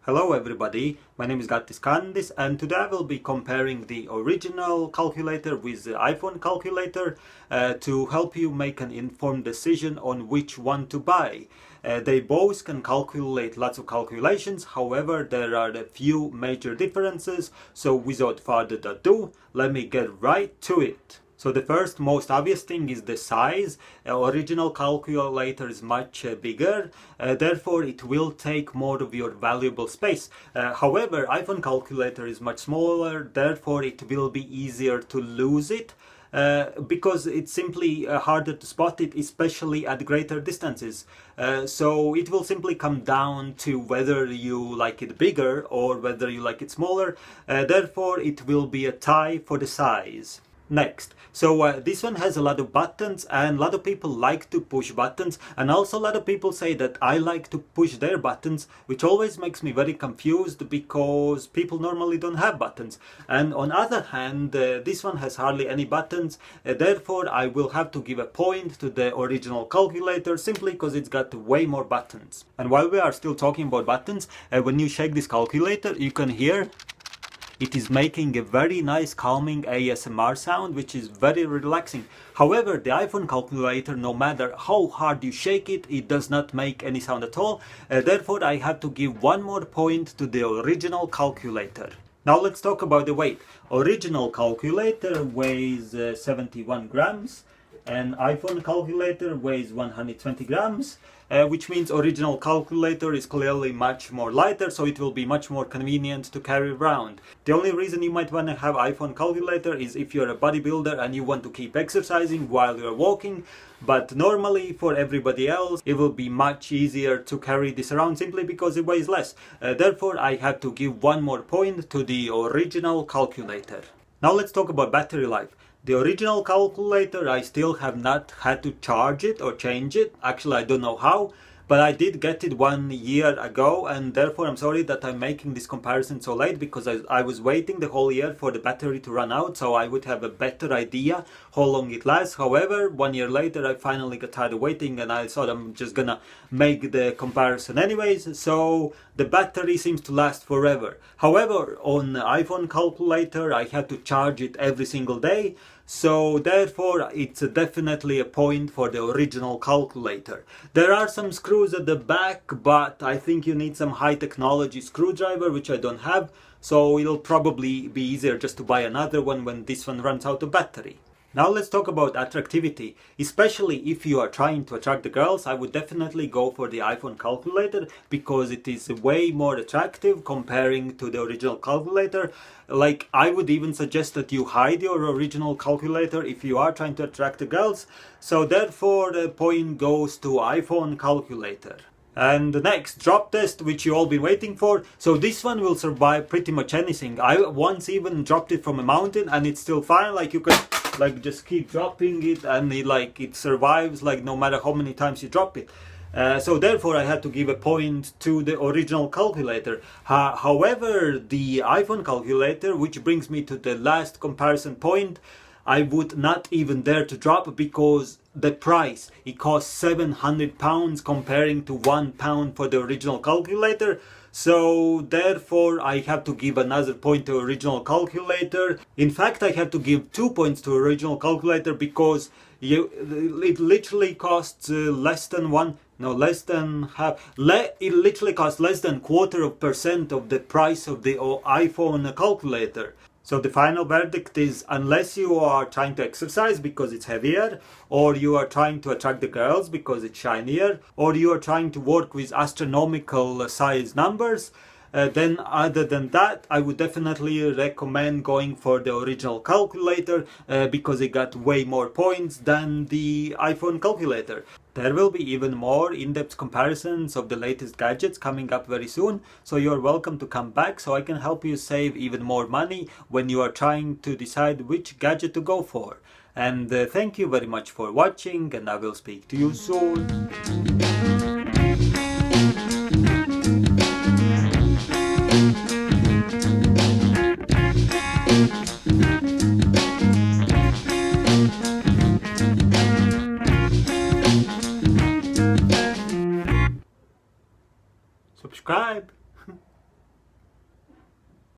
Hello everybody, my name is Gattis and today I will be comparing the original calculator with the iPhone calculator to help you make an informed decision on which one to buy. They both can calculate lots of calculations, however there are a few major differences, so without further ado, let me get right to it. So the first most obvious thing is the size. Original calculator is much bigger, therefore it will take more of your valuable space. However, iPhone calculator is much smaller, therefore it will be easier to lose it. Because it's simply harder to spot it, especially at greater distances. So it will simply come down to whether you like it bigger or whether you like it smaller. Therefore, it will be a tie for the size. Next, so this one has a lot of buttons and a lot of people like to push buttons, and also a lot of people say that I like to push their buttons, which always makes me very confused because people normally don't have buttons. And on the other hand, this one has hardly any buttons, therefore I will have to give a point to the original calculator simply because it's got way more buttons. And while we are still talking about buttons, when you shake this calculator you can hear it is making a very nice calming ASMR sound, which is very relaxing. However, the iPhone calculator, no matter how hard you shake it, it does not make any sound at all. Therefore, I have to give one more point to the original calculator. Now let's talk about the weight. Original calculator weighs 71 grams. An iPhone calculator weighs 120 grams, which means original calculator is clearly much more lighter, so it will be much more convenient to carry around. The only reason you might want to have iPhone calculator is if you're a bodybuilder and you want to keep exercising while you're walking, but normally for everybody else it will be much easier to carry this around simply because it weighs less. Therefore I have to give one more point to the original calculator. Now let's talk about battery life. The original calculator, I still have not had to charge it or change it. Actually, I don't know how, but I did get it 1 year ago, and therefore I'm sorry that I'm making this comparison so late, because I was waiting the whole year for the battery to run out so I would have a better idea how long it lasts. However, 1 year later I finally got tired of waiting and I thought I'm just gonna make the comparison anyways, so the battery seems to last forever. However, on iPhone calculator I have to charge it every single day, so therefore it's definitely a point for the original calculator. There are some screws at the back, but I think you need some high technology screwdriver, which I don't have, so it'll probably be easier just to buy another one when this one runs out of battery. Now let's talk about attractivity. Especially if you are trying to attract the girls, I would definitely go for the iPhone calculator because it is way more attractive comparing to the original calculator. Like, I would even suggest that you hide your original calculator if you are trying to attract the girls. So therefore the point goes to iPhone calculator. And the next, drop test, which you all been waiting for. So this one will survive pretty much anything. I once even dropped it from a mountain and it's still fine. Like, you can just keep dropping it and it survives like no matter how many times you drop it. So therefore I had to give a point to the original calculator. However, the iPhone calculator, which brings me to the last comparison point, I would not even dare to drop because the price, it costs £700 comparing to £1 for the original calculator. So therefore I have to give another point to original calculator. In fact, I have to give 2 points to original calculator because it literally costs less than half. It literally costs less than 0.25% of the price of the iPhone calculator. So the final verdict is, unless you are trying to exercise because it's heavier, or you are trying to attract the girls because it's shinier, or you are trying to work with astronomical size numbers, then other than that, I would definitely recommend going for the original calculator because it got way more points than the iPhone calculator. There will be even more in-depth comparisons of the latest gadgets coming up very soon, so you're welcome to come back so I can help you save even more money when you are trying to decide which gadget to go for. And thank you very much for watching, and I will speak to you soon.